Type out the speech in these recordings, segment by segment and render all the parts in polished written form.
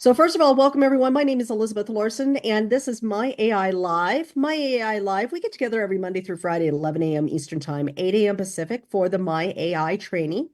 So first of all, welcome everyone. My name is Elizabeth Larson, and this is My AI Live. My AI Live, we get together every Monday through Friday at 11 a.m. Eastern Time, 8 a.m. Pacific for the My AI training.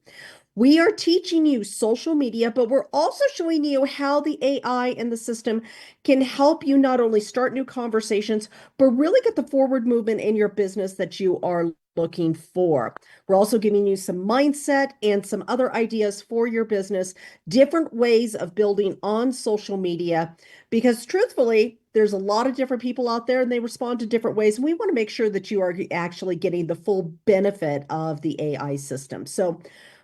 We are teaching you social media, but we're also showing you how the AI and the system can help you not only start new conversations, but really get the forward movement in your business that you are looking for. We're also giving you some mindset and some other ideas for your business, different ways of building on social media, because truthfully, there's a lot of different people out there and they respond to different ways. And we want to make sure that you are actually getting the full benefit of the AI system. So,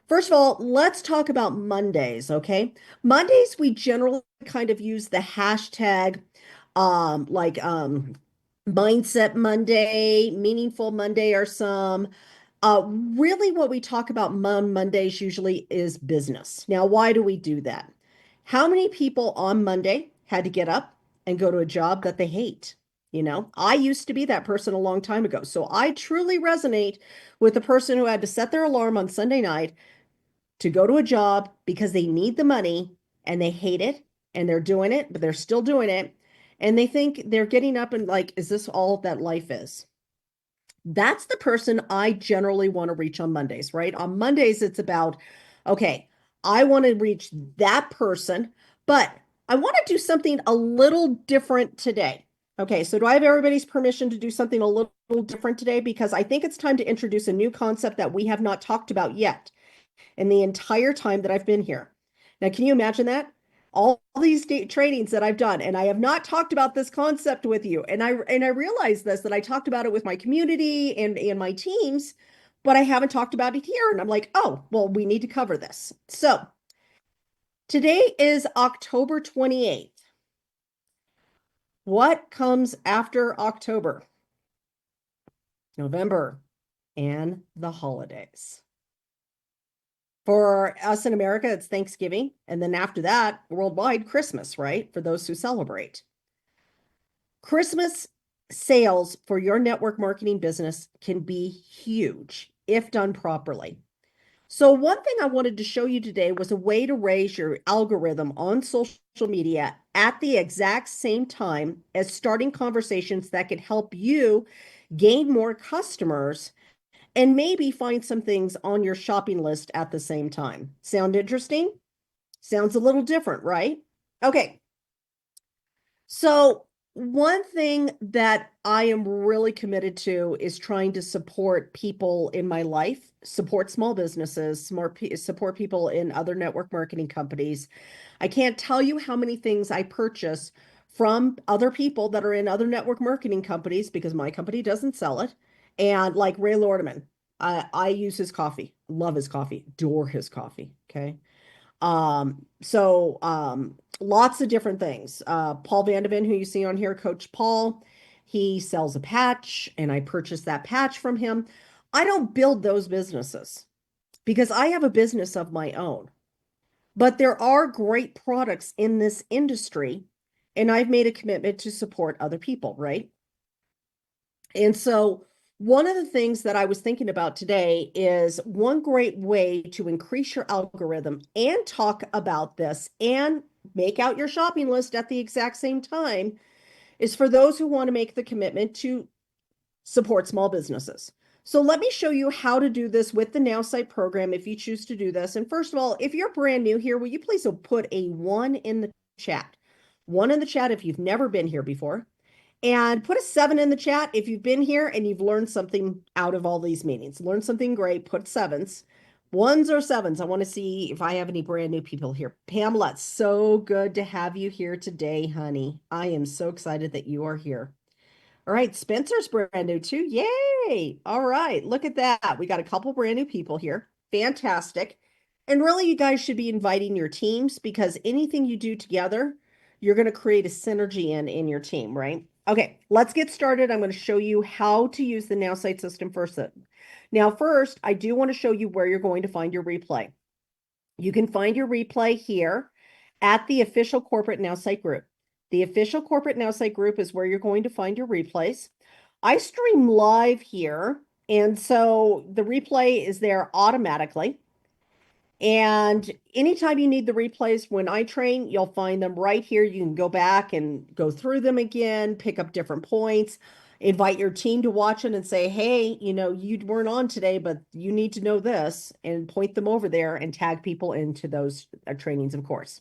first of all, let's talk about Mondays, okay? Mondays, we generally kind of use the hashtag Mindset Monday, Meaningful Monday, or some. Really, what we talk about on Mondays usually is business. Now, why do we do that? How many people on Monday had to get up and go to a job that they hate? I used to be that person a long time ago. So I truly resonate with the person who had to set their alarm on Sunday night to go to a job because they need the money and they hate it and they're doing it, but they're still doing it. And they think they're getting up and like, is this all that life is? That's the person I generally want to reach on Mondays, right? On Mondays, it's about, okay, I want to reach that person, but I want to do something a little different today. Okay, so do I have everybody's permission to do something a little different today? Because I think it's time to introduce a new concept that we have not talked about yet in the entire time that I've been here. Now, can you imagine that? All these trainings that I've done, and I have not talked about this concept with you. And I realized this that I talked about it with my community and my teams, but I haven't talked about it here. And I'm like, oh, well, we need to cover this. So today is October 28th. What comes after October? November and the holidays. For us in America, it's Thanksgiving. And then after that, worldwide, Christmas, right? For those who celebrate. Christmas sales for your network marketing business can be huge if done properly. So, one thing I wanted to show you today was a way to raise your algorithm on social media at the exact same time as starting conversations that could help you gain more customers and maybe find some things on your shopping list at the same time. Sound interesting? Sounds a little different, right? Okay. So, one thing that I am really committed to is trying to support people in my life, support small businesses, support people in other network marketing companies. I can't tell you how many things I purchase from other people that are in other network marketing companies because my company doesn't sell it. And like Ray Lordeman, I use his coffee, love his coffee, adore his coffee. Okay. Lots of different things. Paul Vandeven, who you see on here, Coach Paul, he sells a patch, and I purchased that patch from him. I don't build those businesses because I have a business of my own. But there are great products in this industry, and I've made a commitment to support other people, right? And so, one of the things that I was thinking about today is one great way to increase your algorithm and talk about this and make out your shopping list at the exact same time is for those who want to make the commitment to support small businesses. So let me show you how to do this with the Nowsite program if you choose to do this. And first of all, if you're brand new here, will you please put a 1 in the chat? 1 in the chat if you've never been here before. And put a 7 in the chat if you've been here and you've learned something out of all these meetings. Learn something great, put 7s. 1s or 7s. I want to see if I have any brand new people here. Pamela, it's so good to have you here today, honey. I am so excited that you are here. All right, Spencer's brand new too. Yay! All right, look at that. We got a couple brand new people here. Fantastic. And really, you guys should be inviting your teams because anything you do together, you're going to create a synergy in your team, right? Okay, let's get started. I'm going to show you how to use the Nowsite system first. Now, first, I do want to show you where you're going to find your replay. You can find your replay here at the official corporate Nowsite group. The official corporate Nowsite group is where you're going to find your replays. I stream live here, and so the replay is there automatically. And anytime you need the replays when I train, you'll find them right here. You can go back and go through them again, pick up different points, invite your team to watch it and say, hey, you weren't on today, but you need to know this, and point them over there and tag people into those trainings, of course.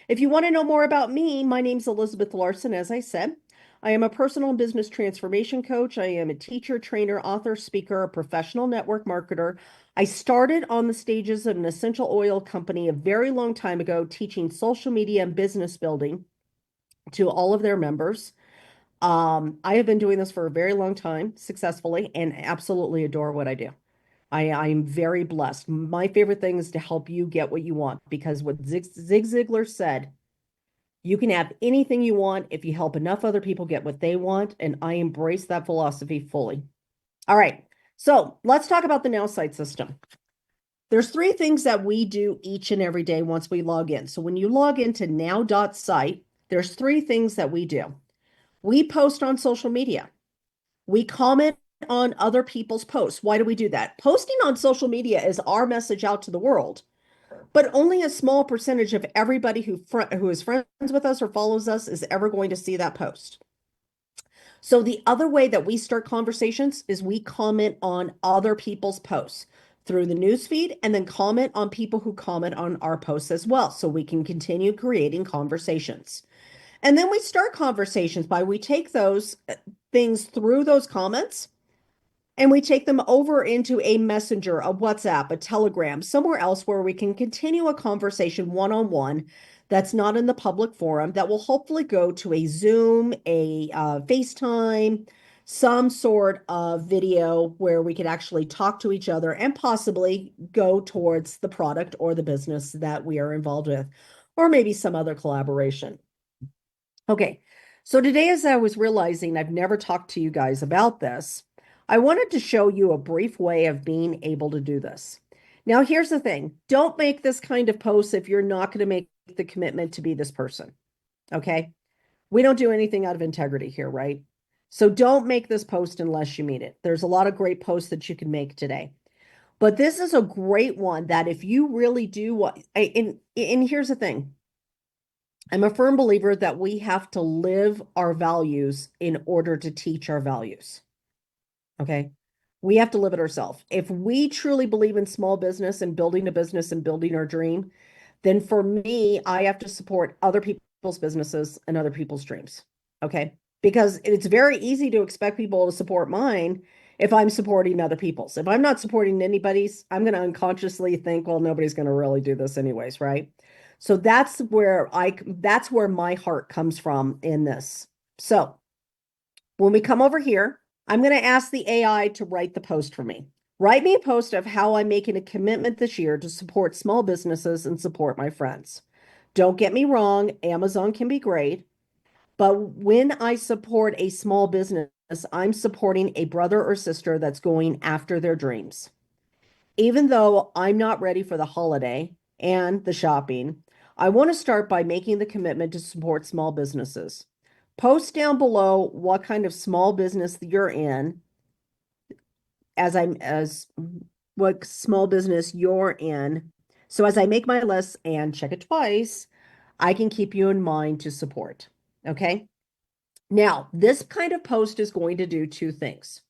If you want to know more about me, my name's Elizabeth Larson, as I said. I am a personal and business transformation coach. I am a teacher, trainer, author, speaker, a professional network marketer. I started on the stages of an essential oil company a very long time ago, teaching social media and business building to all of their members. I have been doing this for a very long time successfully and absolutely adore what I do. I'm very blessed. My favorite thing is to help you get what you want, because what Zig Ziglar said, you can have anything you want if you help enough other people get what they want. And I embrace that philosophy fully. All right. So let's talk about the Now site system. There's three things that we do each and every day once we log in. So when you log into now.site, there's three things that we do. We post on social media. We comment on other people's posts. Why do we do that? Posting on social media is our message out to the world, but only a small percentage of everybody who is friends with us or follows us is ever going to see that post. So the other way that we start conversations is we comment on other people's posts through the newsfeed, and then comment on people who comment on our posts as well, so we can continue creating conversations. And then we start conversations by we take those things through those comments and we take them over into a messenger, a WhatsApp, a Telegram, somewhere else where we can continue a conversation one-on-one that's not in the public forum, that will hopefully go to a Zoom, a FaceTime, some sort of video where we could actually talk to each other and possibly go towards the product or the business that we are involved with, or maybe some other collaboration. Okay, so today, as I was realizing I've never talked to you guys about this, I wanted to show you a brief way of being able to do this. Now, here's the thing. Don't make this kind of post if you're not going to make the commitment to be this person, okay? We don't do anything out of integrity here, right? So don't make this post unless you mean it. There's a lot of great posts that you can make today. But this is a great one that if you really do what, and here's the thing. I'm a firm believer that we have to live our values in order to teach our values. Okay. We have to live it ourselves. If we truly believe in small business and building a business and building our dream, then for me, I have to support other people's businesses and other people's dreams. Okay. Because it's very easy to expect people to support mine if I'm supporting other people's. If I'm not supporting anybody's, I'm going to unconsciously think, well, nobody's going to really do this anyways, right? So that's where my heart comes from in this. So when we come over here, I'm going to ask the AI to write the post for me. Write me a post of how I'm making a commitment this year to support small businesses and support my friends. Don't get me wrong, Amazon can be great, but when I support a small business, I'm supporting a brother or sister that's going after their dreams. Even though I'm not ready for the holiday and the shopping, I want to start by making the commitment to support small businesses. Post down below what kind of small business you're in, as what small business you're in. So as I make my list and check it twice, I can keep you in mind to support. Okay. Now, this kind of post is going to do two things.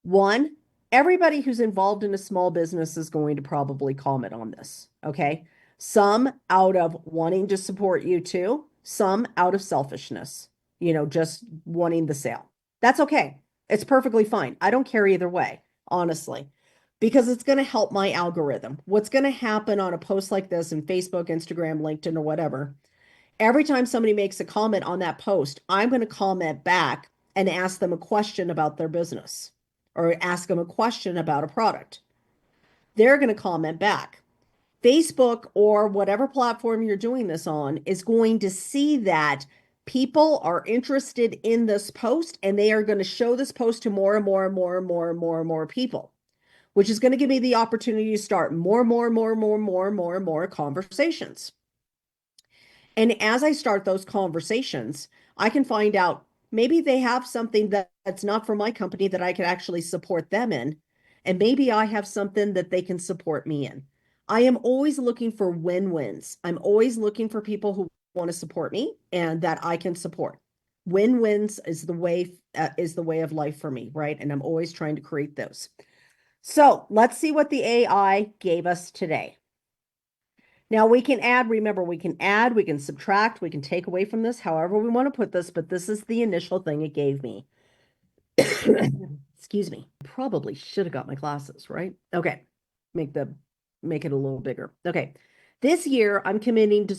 One, everybody who's involved in a small business is going to probably comment on this. Okay. Some out of wanting to support you too, some out of selfishness, just wanting the sale. That's okay. It's perfectly fine. I don't care either way, honestly, because it's going to help my algorithm. What's going to happen on a post like this in Facebook, Instagram, LinkedIn, or whatever, every time somebody makes a comment on that post, I'm going to comment back and ask them a question about their business or ask them a question about a product. They're going to comment back. Facebook or whatever platform you're doing this on is going to see that people are interested in this post, and they are going to show this post to more and more and more and more and more and more people, which is going to give me the opportunity to start more and more and more and more and more and more and more conversations. And as I start those conversations, I can find out maybe they have something that's not for my company that I could actually support them in. And maybe I have something that they can support me in. I am always looking for win-wins. I'm always looking for people who want to support me and that I can support. Win-wins is the way of life for me, right? And I'm always trying to create those. So let's see what the AI gave us today. Now we can add, remember, we can subtract, we can take away from this, however we want to put this, but this is the initial thing it gave me. Excuse me. Probably should have got my glasses, right? Okay. Make it a little bigger. Okay. This year, I'm committing to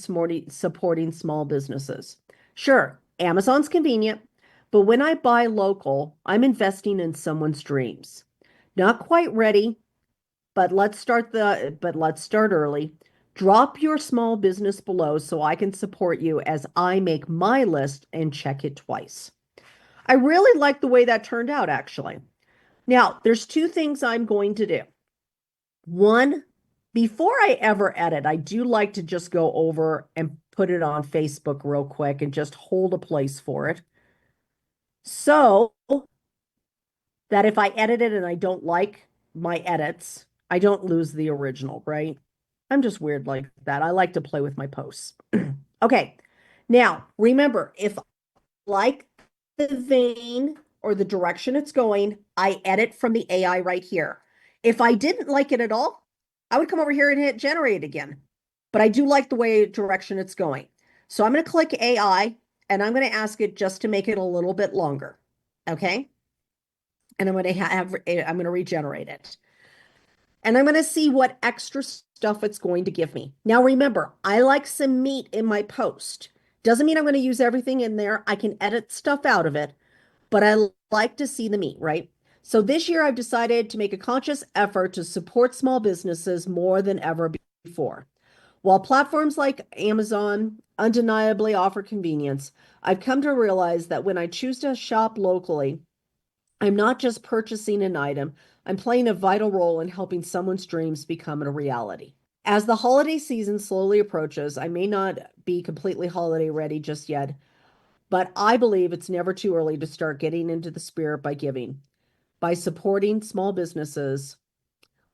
supporting small businesses. Sure, Amazon's convenient, but when I buy local, I'm investing in someone's dreams. Not quite ready, but let's start early. Drop your small business below so I can support you as I make my list and check it twice. I really like the way that turned out, actually. Now, there's two things I'm going to do. One, before I ever edit, I do like to just go over and put it on Facebook real quick and just hold a place for it. So that if I edit it and I don't like my edits, I don't lose the original, right? I'm just weird like that. I like to play with my posts. Okay. Now, remember, if like the vein or the direction it's going, I edit from the AI right here. If I didn't like it at all, I would come over here and hit generate again. But I do like the way direction it's going. So I'm going to click AI and I'm going to ask it just to make it a little bit longer. Okay. And I'm going to regenerate it. And I'm going to see what extra stuff it's going to give me. Now, remember, I like some meat in my post. Doesn't mean I'm going to use everything in there. I can edit stuff out of it, but I like to see the meat, right? So this year I've decided to make a conscious effort to support small businesses more than ever before. While platforms like Amazon undeniably offer convenience, I've come to realize that when I choose to shop locally, I'm not just purchasing an item, I'm playing a vital role in helping someone's dreams become a reality. As the holiday season slowly approaches, I may not be completely holiday ready just yet, but I believe it's never too early to start getting into the spirit by giving. By supporting small businesses,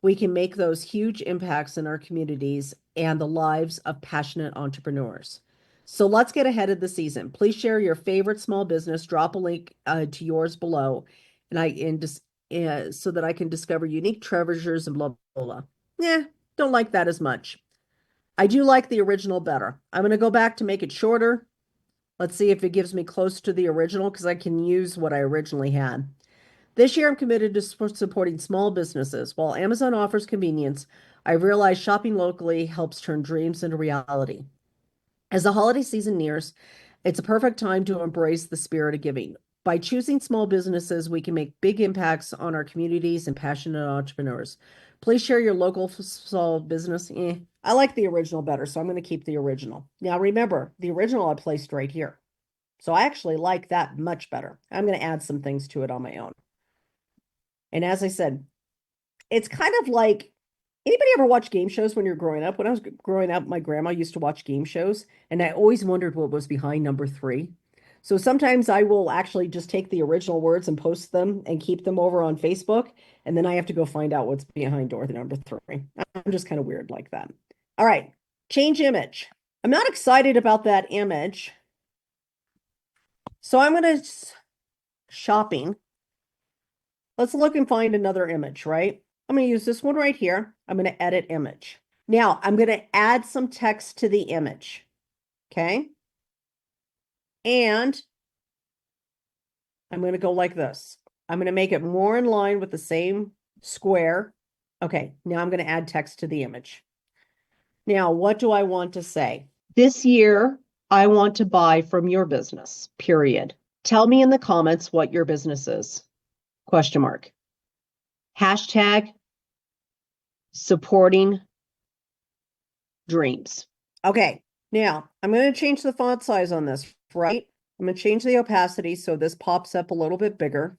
we can make those huge impacts in our communities and the lives of passionate entrepreneurs. So let's get ahead of the season. Please share your favorite small business. Drop a link to yours below, so that I can discover unique treasures and blah blah blah. Yeah, don't like that as much. I do like the original better. I'm going to go back to make it shorter. Let's see if it gives me close to the original because I can use what I originally had. This year, I'm committed to supporting small businesses. While Amazon offers convenience, I realize shopping locally helps turn dreams into reality. As the holiday season nears, it's a perfect time to embrace the spirit of giving. By choosing small businesses, we can make big impacts on our communities and passionate entrepreneurs. Please share your local small business. I like the original better, so I'm going to keep the original. Now, remember, the original I placed right here. So I actually like that much better. I'm going to add some things to it on my own. And as I said, it's kind of like anybody ever watch game shows when you're growing up? When I was growing up, my grandma used to watch game shows, and I always wondered what was behind number three. So sometimes I will actually just take the original words and post them and keep them over on Facebook, and then I have to go find out what's behind door number three. I'm just kind of weird like that. All right, change image. I'm not excited about that image. So I'm going to shopping. Let's look and find another image, right? I'm going to use this one right here. I'm going to edit image. Now I'm going to add some text to the image. Okay. And I'm going to go like this. I'm going to make it more in line with the same square. Okay. Now I'm going to add text to the image. Now, what do I want to say? This year, I want to buy from your business, period. Tell me in the comments what your business is. Question mark. Hashtag supporting dreams. Okay, now I'm going to change the font size on this, right? I'm going to change the opacity so this pops up a little bit bigger.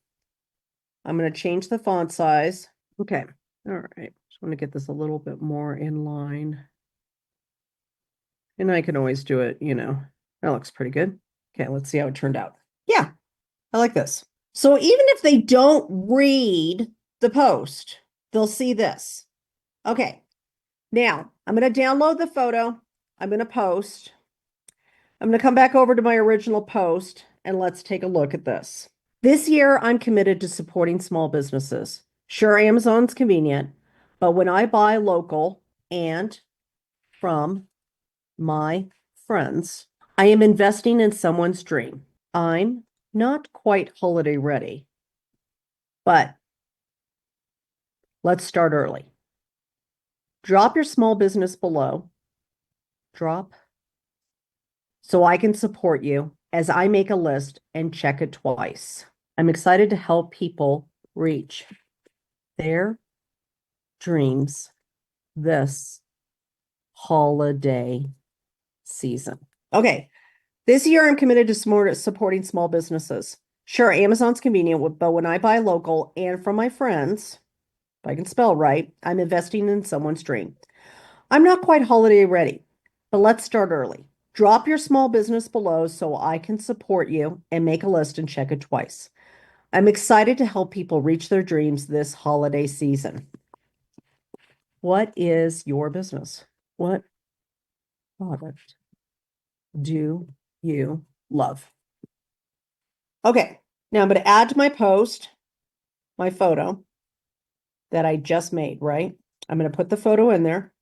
I'm going to change the font size. Okay, all right. Just want to get this a little bit more in line. And I can always do it, that looks pretty good. Okay, let's see how it turned out. Yeah, I like this. So even if they don't read the post, they'll see this. Okay, Now, I'm going to download the photo. I'm going to post. I'm going to come back over to my original post and let's take a look at this. This year, I'm committed to supporting small businesses. Sure, Amazon's convenient, but when I buy local and from my friends, I am investing in someone's dream. I'm not quite holiday ready, but let's start early. Drop your small business below. Drop so I can support you as I make a list and check it twice. I'm excited to help people reach their dreams this holiday season. Okay, this year I'm committed to supporting small businesses. Sure, Amazon's convenient, but when I buy local and from my friends, if I can spell right, I'm investing in someone's dream. I'm not quite holiday ready, but let's start early. Drop your small business below so I can support you and make a list and check it twice. I'm excited to help people reach their dreams this holiday season. What is your business? What product do you love? Okay, now I'm going to add to my post my photo that I just made, right? I'm going to put the photo in there,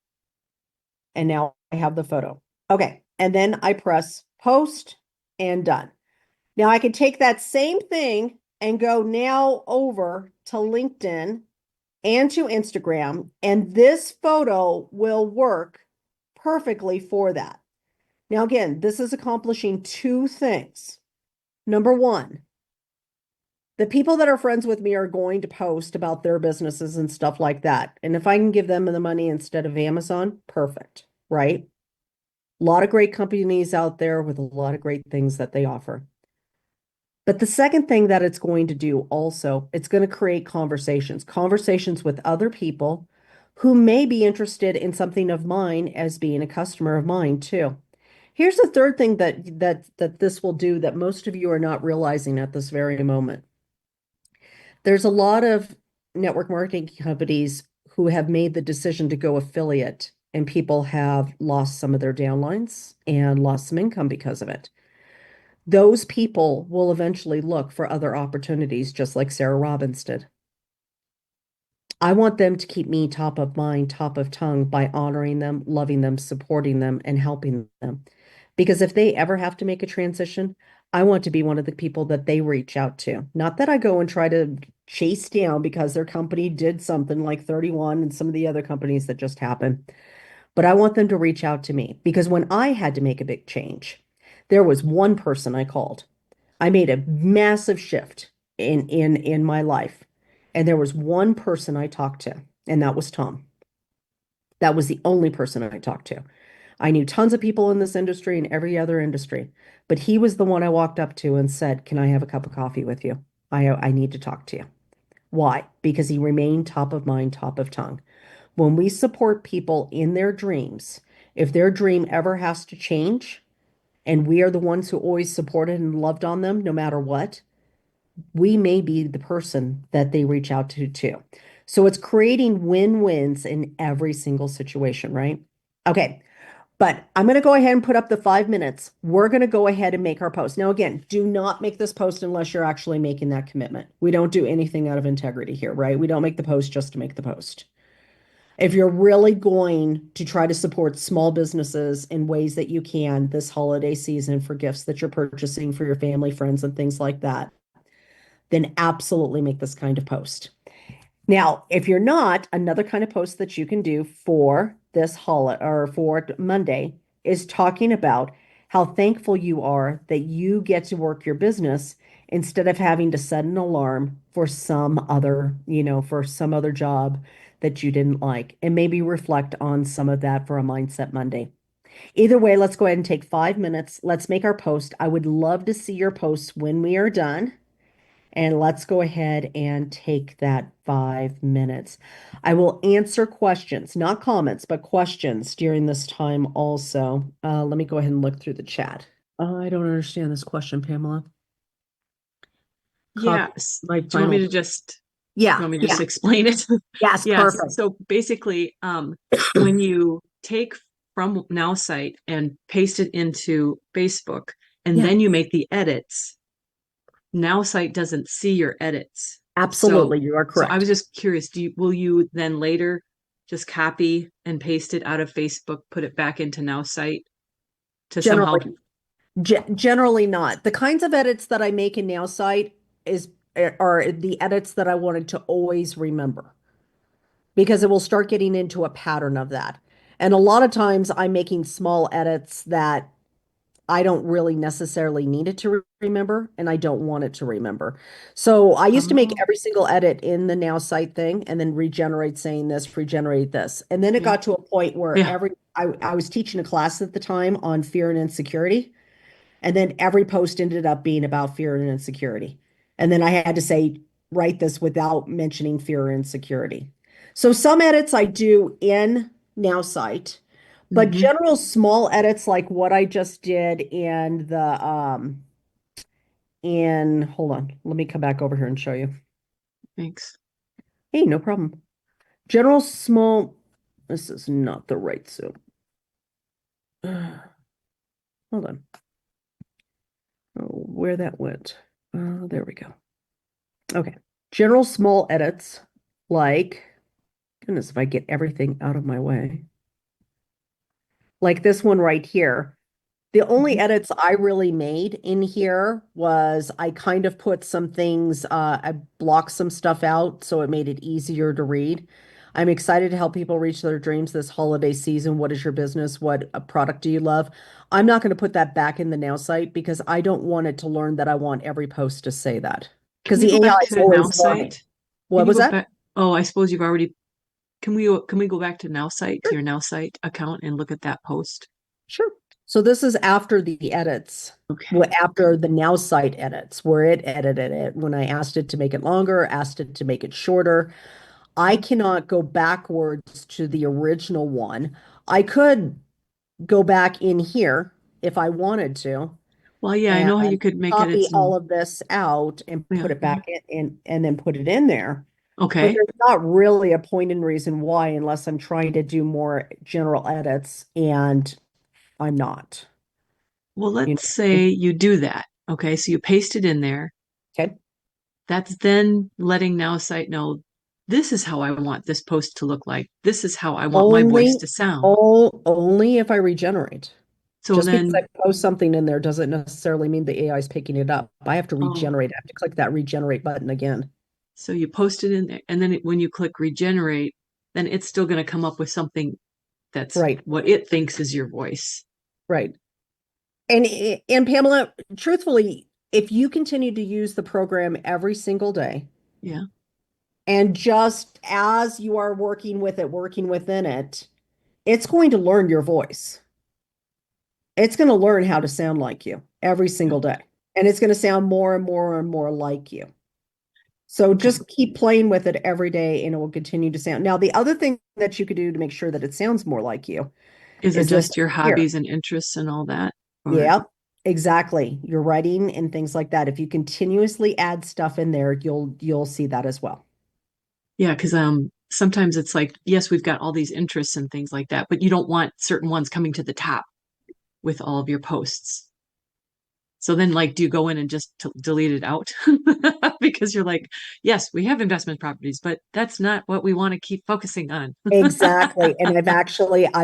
and now I have the photo. Okay, and then I press post and done. Now I can take that same thing and go now over to LinkedIn and to Instagram, and this photo will work perfectly for that. Now, again, this is accomplishing two things. Number one, the people that are friends with me are going to post about their businesses and stuff like that. And if I can give them the money instead of Amazon, perfect, right? A lot of great companies out there with a lot of great things that they offer. But the second thing that it's going to do also, it's going to create conversations with other people who may be interested in something of mine as being a customer of mine too. Here's the third thing that this will do that most of you are not realizing at this very moment. There's a lot of network marketing companies who have made the decision to go affiliate, and people have lost some of their downlines and lost some income because of it. Those people will eventually look for other opportunities, just like Sarah Robbins did. I want them to keep me top of mind, top of tongue by honoring them, loving them, supporting them, and helping them. Because if they ever have to make a transition, I want to be one of the people that they reach out to. Not that I go and try to chase down because their company did something like 31 and some of the other companies that just happened, but I want them to reach out to me because when I had to make a big change, there was one person I called. I made a massive shift in my life, and there was one person I talked to, and that was Tom. That was the only person I talked to. I knew tons of people in this industry and every other industry, but he was the one I walked up to and said, "Can I have a cup of coffee with you? I need to talk to you." Why? Because he remained top of mind, top of tongue. When we support people in their dreams, if their dream ever has to change, and we are the ones who always supported and loved on them no matter what, we may be the person that they reach out to too. So it's creating win-wins in every single situation, right? Okay, but I'm going to go ahead and put up the 5 minutes. We're going to go ahead and make our post. Now, again, do not make this post unless you're actually making that commitment. We don't do anything out of integrity here, right? We don't make the post just to make the post. If you're really going to try to support small businesses in ways that you can this holiday season for gifts that you're purchasing for your family, friends, and things like that, then absolutely make this kind of post. Now, if you're not, another kind of post that you can do for this holiday or for Monday is talking about how thankful you are that you get to work your business instead of having to set an alarm for some other, for some other job that you didn't like, and maybe reflect on some of that for a Mindset Monday. Either way, let's go ahead and take 5 minutes. Let's make our post. I would love to see your posts when we are done. And let's go ahead and take that 5 minutes. I will answer questions, not comments, but questions during this time also. Let me go ahead and look through the chat. I don't understand this question, Pamela. Copy Yes. my Do you want me final. to just Yeah. You want me to Yeah. just explain it? Yes. Yes. Perfect. So basically, when you take from Nowsite and paste it into Facebook, and Yeah. then you make the edits, Nowsite doesn't see your edits. So, Absolutely. You are so I was correct. just curious, will you then later just copy and paste it out of Facebook, put it back into Nowsite to somehow, Generally, generally not. The kinds of edits that I make in Nowsite is are the edits that I wanted to always remember because it will start getting into a pattern of that. And a lot of times I'm making small edits that I don't really necessarily need it to remember, and I don't want it to remember. So I used to make oh, every single edit in the Now site thing and then regenerate saying this, regenerate this. And then it yeah, got to a point where yeah. I was teaching a class at the time on fear and insecurity. And then every post ended up being about fear and insecurity. And then I had to say, write this without mentioning fear or insecurity. So some edits I do in Now site, but Hmm. general small edits like what I just did in hold on, let me come back over here and show you. Thanks. Hey, no problem. General small, this is not the right Zoom. Hold on. Oh, where that went. There we go. Okay. General small edits like, goodness, if I get everything out of my way, like this one right here. The only Mhm. edits I really made in here was I kind of put some things, I blocked some stuff out so it made it easier to read. I'm excited to help people reach their dreams this holiday season. What is your business? What product do you love? I'm not going to put that back in the Now site because I don't want it to learn that I want every post to say that Can because we the go AI back is to always Nowsite? learning. Can What you was go that? back? Oh, I suppose you've already. Can we go back to Nowsite, to your Nowsite account and look at that post? Sure. So this is after the edits, Okay. after the Now site edits, where it edited it. When I asked it to make it longer, asked it to make it shorter. I cannot go backwards to the original one. I could go back in here if I wanted to Well, yeah, I and know how you could make copy edits all and of this out and yeah. put it back in and then put it in there. But Okay. there's not really a point and reason why unless I'm trying to do more general edits and I'm not. Well, You let's know what I say mean? you do that. Okay, so you paste it in there. Okay. That's then letting Nowsite know this is how I want this post to look like. This is how I want my voice Only, to sound. only if I regenerate. So Just because I then, post something in there doesn't necessarily mean the AI is picking it up. I have to oh, regenerate. I have to click that regenerate button again. so you post it in there, and then when you click regenerate, then it's still going to come up with something that's Right, what it thinks is your voice. right. And Pamela, truthfully, if you continue to use the program every single day, Yeah. and just as you are working with it, working within it, it's going to learn your voice. It's going to learn how to sound like you every single day. And it's going to sound more and more and more like you. So Okay. just keep playing with it every day and it will continue to sound. Now, the other thing that you could do to make sure that it sounds more like you Is is this adjust your here. hobbies and interests and all that? Or, Yeah, exactly. Your writing and things like that. If you continuously add stuff in there, you'll see that as well. yeah, because sometimes it's like, yes, we've got all these interests and things like that, but you don't want certain ones coming to the top with all of your posts. So then, like, do you go in and just delete it out? Because you're like, yes, we have investment properties, but that's not what we want to keep focusing on. Exactly. And I've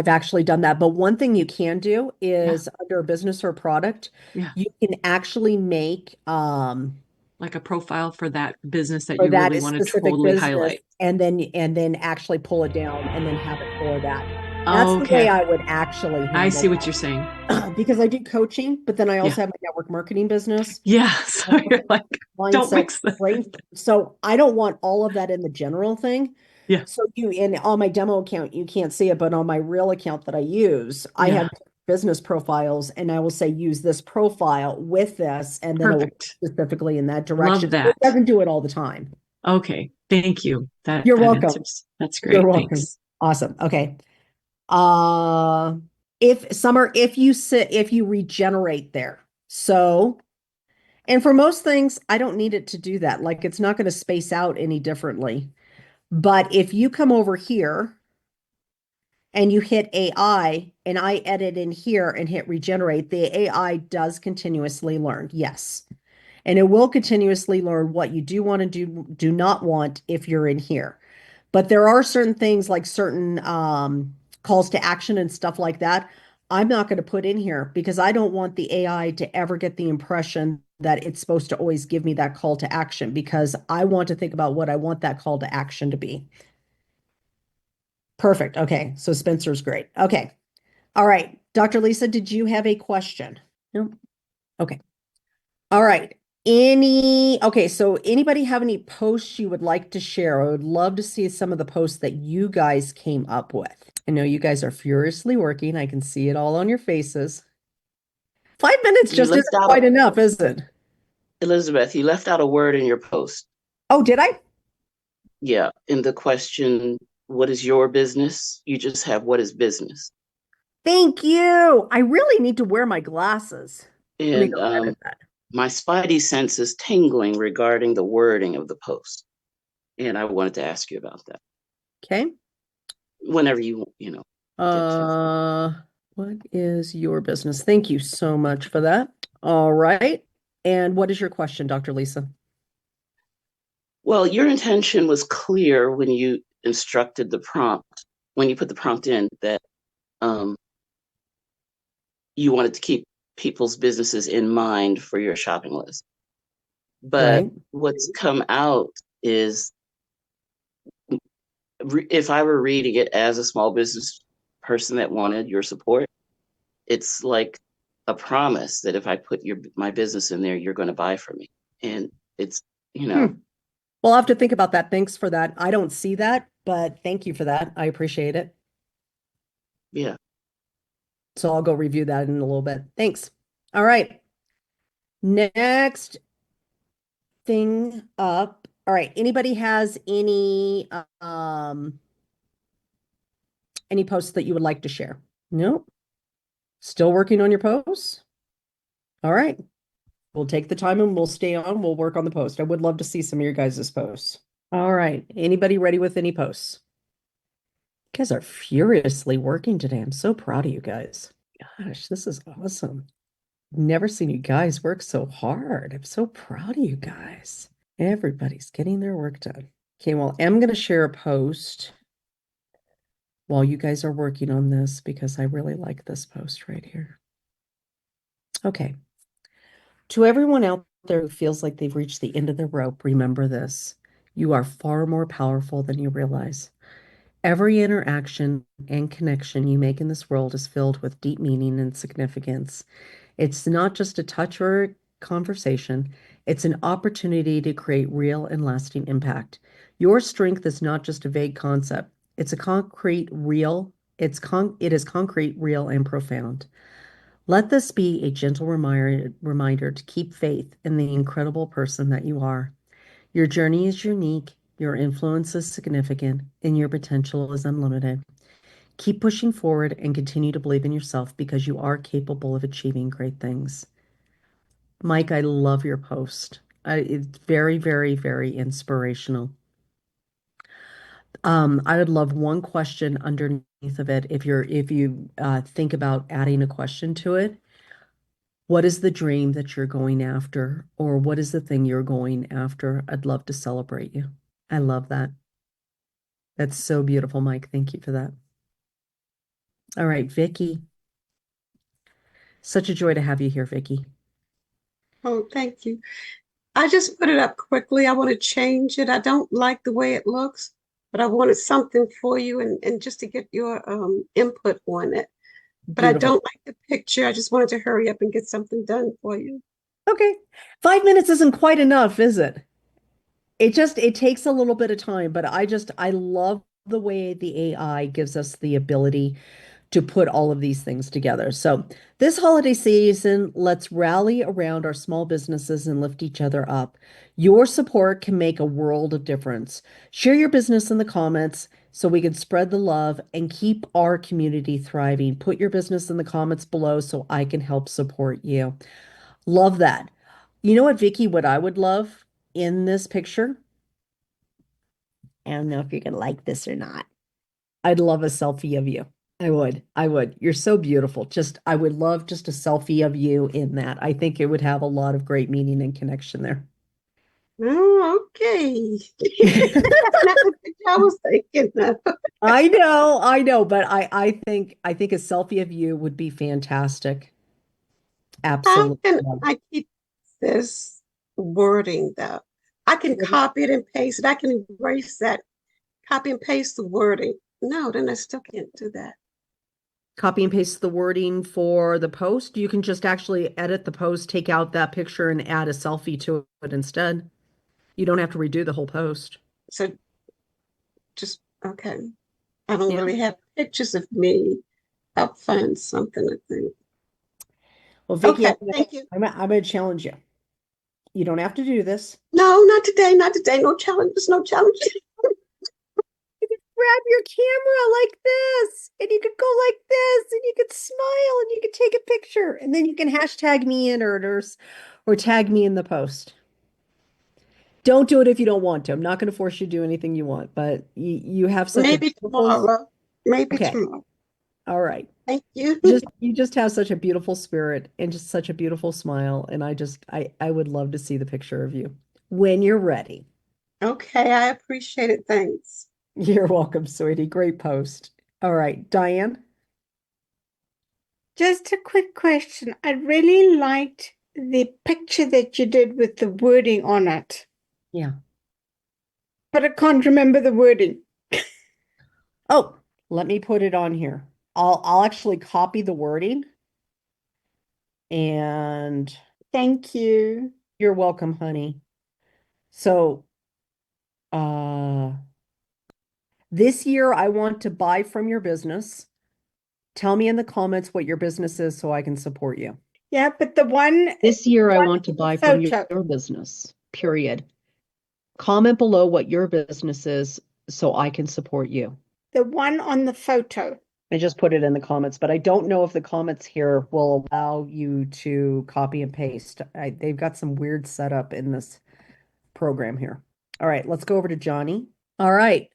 actually done that. But one thing you can do Yeah, is under business or product, yeah. you can actually make Like a profile for that business that for you that really want to specific totally business highlight. and then actually pull it down and then have it for that. That's the way Okay. I would actually I handle see what you're saying. that because I do coaching, but then I Yeah. also have my network marketing business. Yeah. So you're like, don't Mindset, mix the. brain. So I don't want all of that in the general thing. Yeah. So you in on my demo account, you can't see it, but on my real account that I use, I Yeah. have business profiles and I will say use this profile with this, and then it will Perfect. specifically in that Love direction. It that. doesn't do it all the time. Okay. Thank you. That You're that welcome. answers. That's You're great. welcome. Thanks. Awesome. Okay. Uh if Summer, if you regenerate there. So And for most things, I don't need it to do that. Like it's not going to space out any differently. But if you come over here and you hit AI and I edit in here and hit regenerate, the AI does continuously learn. Yes. And it will continuously learn what you do want to do not want if you're in here. But there are certain things like certain calls to action and stuff like that. I'm not going to put in here because I don't want the AI to ever get the impression that it's supposed to always give me that call to action because I want to think about what I want that call to action to be. Perfect. Okay. So Spencer's great. Okay. All right. Dr. Lisa, did you have a question? No. Okay. All right. Okay, so anybody have any posts you would like to share? I would love to see some of the posts that you guys came up with. I know you guys are furiously working. I can see it all on your faces. 5 minutes You just left isn't out quite enough, is it? Elizabeth, you left out a word in your post. Oh, did I? Yeah, in the question, what is your business? You just have what is business. Thank you. I really need to wear my glasses. Let me And go edit that. my spidey sense is tingling regarding the wording of the post. And I wanted to ask you about that Okay. whenever get to. Uh, what is your business? Thank you so much for that. All right. And what is your question, Dr. Lisa? Well, your intention was clear when you instructed the prompt, when you put the prompt in that um, you wanted to keep people's businesses in mind for your shopping list. But Right. what's come out is if I were reading it as a small business person that wanted your support, it's like a promise that if I put my business in there, you're going to buy from me. And it's, you Hmm. know, We'll have to think about that. Thanks for that. I don't see that, but thank you for that. I appreciate it. yeah. So I'll go review that in a little bit. Thanks. All right. Next thing up. All right. Anybody has any posts that you would like to share? Nope. Still working on your posts? All right. We'll take the time and we'll stay on. We'll work on the post. I would love to see some of your guys' posts. All right. Anybody ready with any posts? You guys are furiously working today. I'm so proud of you guys. Gosh, this is awesome. Never seen you guys work so hard. I'm so proud of you guys. Everybody's getting their work done. Okay, well, I'm going to share a post while you guys are working on this because I really like this post right here. Okay. To everyone out there who feels like they've reached the end of the rope, remember this. You are far more powerful than you realize. Every interaction and connection you make in this world is filled with deep meaning and significance. It's not just a touch or a conversation, it's an opportunity to create real and lasting impact. Your strength is not just a vague concept. It's a concrete, real, it is concrete, real, and profound. Let this be a gentle reminder to keep faith in the incredible person that you are. Your journey is unique, your influence is significant, and your potential is unlimited. Keep pushing forward and continue to believe in yourself because you are capable of achieving great things. Mike, I love your post. It's very, very, very inspirational. I would love one question underneath of it. If you think about adding a question to it, what is the dream that you're going after, or what is the thing you're going after? I'd love to celebrate you. I love that. That's so beautiful, Mike. Thank you for that. All right, Vicky. Such a joy to have you here, Vicky. Oh, thank you. I just put it up quickly. I want to change it. I don't like the way it looks, but I wanted something for you and just to get your input on it. But I Beautiful. don't like the picture. I just wanted to hurry up and get something done for you. Okay. 5 minutes isn't quite enough, is it? It takes a little bit of time, but I love the way the AI gives us the ability to put all of these things together. So this holiday season, let's rally around our small businesses and lift each other up. Your support can make a world of difference. Share your business in the comments so we can spread the love and keep our community thriving. Put your business in the comments below so I can help support you. Love that. You know what, Vicky, what I would love in this picture? I don't know if you're gonna like this or not. I'd love a selfie of you. I would. I would. You're so beautiful. Just, I would love just a selfie of you in that. I think it would have a lot of great meaning and connection there. Oh, okay. That's not the picture I was thinking of. I know, but I think a selfie of you would be fantastic. How Absolutely. can I keep this wording though? I can copy it and paste it. I can erase that, copy and paste the wording. No, then I still can't do that. Copy and paste the wording for the post. You can just actually edit the post, take out that picture and add a selfie to it instead. You don't have to redo the whole post. So just okay. I don't Yeah. really have pictures of me. I'll find something, I think. Well, Vicky, Okay, thank you. I'm gonna challenge you. You don't have to do this. No, not today, not today. No challenges, no challenges. Grab your camera like this, and you could go like this, and you could smile, and you could take a picture, and then you can hashtag me in or tag me in the post. Don't do it if you don't want to. I'm not going to force you to do anything you want, but you have such a Maybe beautiful. tomorrow. Maybe Okay, tomorrow. all right. Thank you. You just have such a beautiful spirit and just such a beautiful smile, and I would love to see the picture of you when you're ready. Okay, I appreciate it. Thanks. You're welcome, sweetie. Great post. All right, Diane. Just a quick question. I really liked the picture that you did with the wording on it, Yeah. but I can't remember the wording. Oh, let me put it on here. I'll actually copy the wording and Thank you. you're welcome, honey. So, uh this year I want to buy from your business. Tell me in the comments what your business is so I can support you. Yeah, but the one This year I one want to on the buy from photo, your business. Period. Comment below what your business is so I can support you. the one on the photo. I just put it in the comments, but I don't know if the comments here will allow you to copy and paste. They've got some weird setup in this program here. All right, let's go over to Johnny. All right.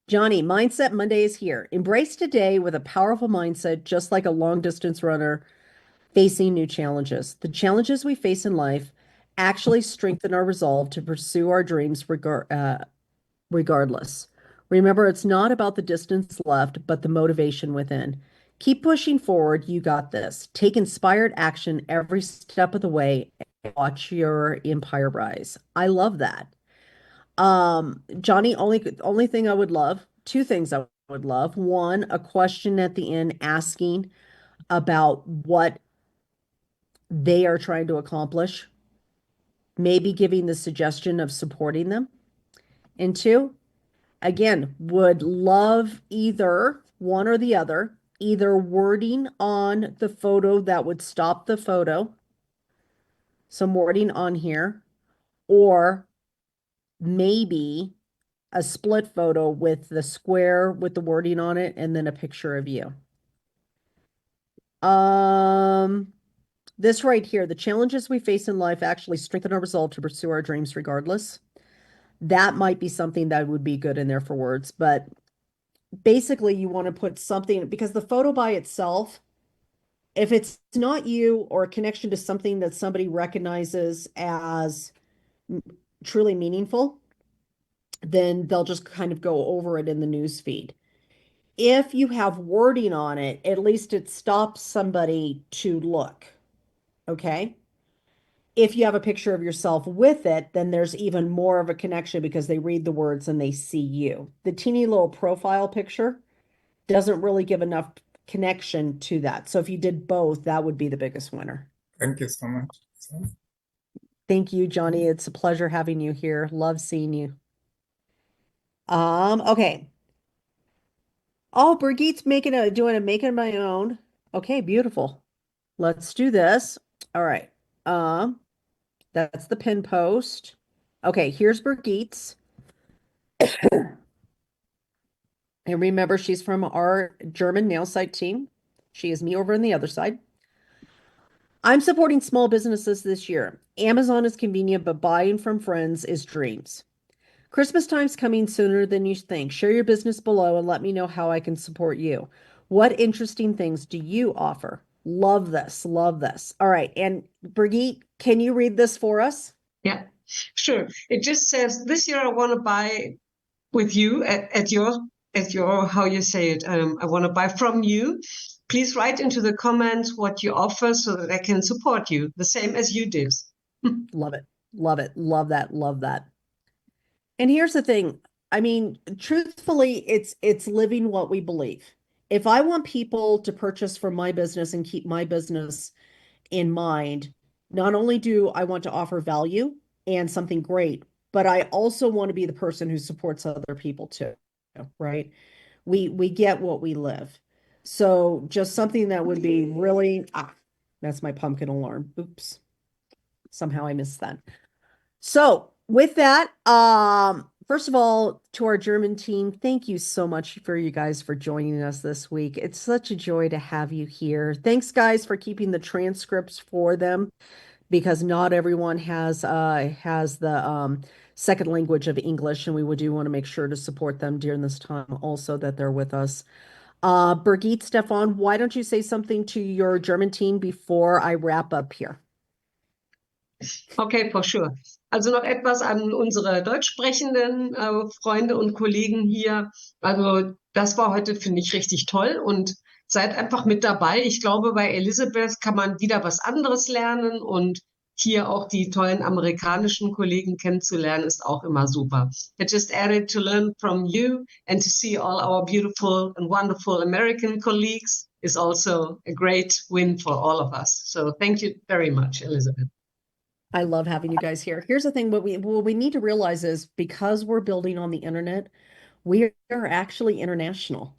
Johnny, Mindset Monday is here. Embrace today with a powerful mindset, just like a long distance runner facing new challenges. The challenges we face in life actually strengthen our resolve to pursue our dreams regardless. Remember, it's not about the distance left, but the motivation within. Keep pushing forward. You got this. Take inspired action every step of the way and watch your empire rise. I love that. Johnny, only thing I would love, two things I would love. One, a question at the end asking about what they are trying to accomplish, maybe giving the suggestion of supporting them. And two, again, would love either one or the other, either wording on the photo that would stop the photo, some wording on here, or maybe a split photo with the square with the wording on it and then a picture of you. This right here, the challenges we face in life actually strengthen our resolve to pursue our dreams regardless. That might be something that would be good in there for words, but basically you want to put something because the photo by itself, if it's not you or a connection to something that somebody recognizes as truly meaningful, then they'll just kind of go over it in the news feed. If you have wording on it, at least it stops somebody to look. Okay. If you have a picture of yourself with it, then there's even more of a connection because they read the words and they see you. The teeny little profile picture doesn't really give enough connection to that. So if you did both, that would be the biggest winner. Thank you so much. Thank you, Johnny. It's a pleasure having you here. Love seeing you. Okay. Oh, Brigitte's making my own. Okay, beautiful. Let's do this. All right. Um, that's the pin post. Okay, here's Brigitte's. And remember, she's from our German nail site team. She is me over on the other side. I'm supporting small businesses this year. Amazon is convenient, but buying from friends is dreams. Christmas time's coming sooner than you think. Share your business below and let me know how I can support you. What interesting things do you offer? Love this. Love this. All right. And Brigitte, can you read this for us? Yeah, sure. It just says, this year I want to buy with you at your how you say it. I want to buy from you. Please write into the comments what you offer so that I can support you, the same as you did. Love it. Love it. Love that. Love that. And here's the thing. I mean, truthfully, it's living what we believe. If I want people to purchase from my business and keep my business in mind, not only do I want to offer value and something great, but I also want to be the person who supports other people too, right? We get what we live. So just something that would be really, that's my pumpkin alarm. Oops. Somehow I missed that. So with that, first of all, to our German team, thank you so much for you guys for joining us this week. It's such a joy to have you here. Thanks, guys, for keeping the transcripts for them because not everyone has the second language of English, and we do want to make sure to support them during this time also that they're with us. Birgit, Stefan, why don't you say something to your German team before I wrap up here? Okay, for sure. Also noch etwas an unsere deutsch sprechenden Freunde und Kollegen hier. Also das war heute, finde ich, richtig toll und seid einfach mit dabei. Ich glaube, bei Elizabeth kann man wieder was anderes lernen und hier auch die tollen amerikanischen Kollegen kennenzulernen, ist auch immer super. I just added to learn from you and to see all our beautiful and wonderful American colleagues is also a great win for all of us. So thank you very much, Elizabeth. I love having you guys here. Here's the thing, what we need to realize is because we're building on the internet, we are actually international.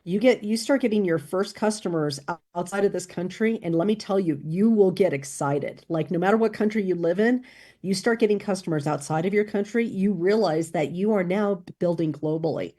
You start getting your first customers outside of this country, and let me tell you, you will get excited. Like no matter what country you live in, you start getting customers outside of your country, you realize that you are now building globally.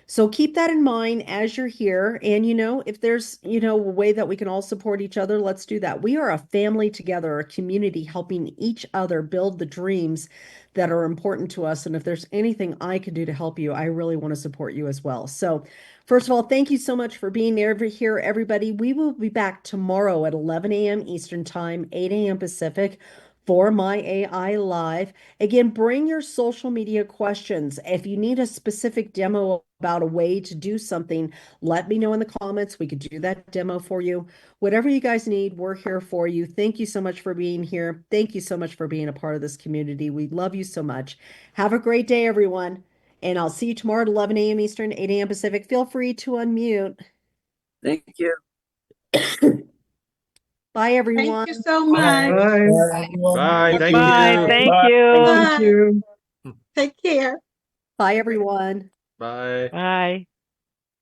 So keep that in mind as you're here. And if there's, a way that we can all support each other, let's do that. We are a family together, a community helping each other build the dreams that are important to us. And if there's anything I can do to help you, I really want to support you as well. So first of all, thank you so much for being here, everybody. We will be back tomorrow at 11 a.m. Eastern Time, 8 a.m. Pacific for My AI Live. Again, bring your social media questions. If you need a specific demo about a way to do something, let me know in the comments. We could do that demo for you. Whatever you guys need, we're here for you. Thank you so much for being here. Thank you so much for being a part of this community. We love you so much. Have a great day, everyone. And I'll see you tomorrow at 11 a.m. Eastern, 8 a.m. Pacific. Feel free to unmute. Thank you. Bye, everyone. Thank you so much. Bye. Bye, everyone. Bye. Thank Bye. you. Thank Bye. you. Thank you. Take care. Bye, everyone. Bye. Bye.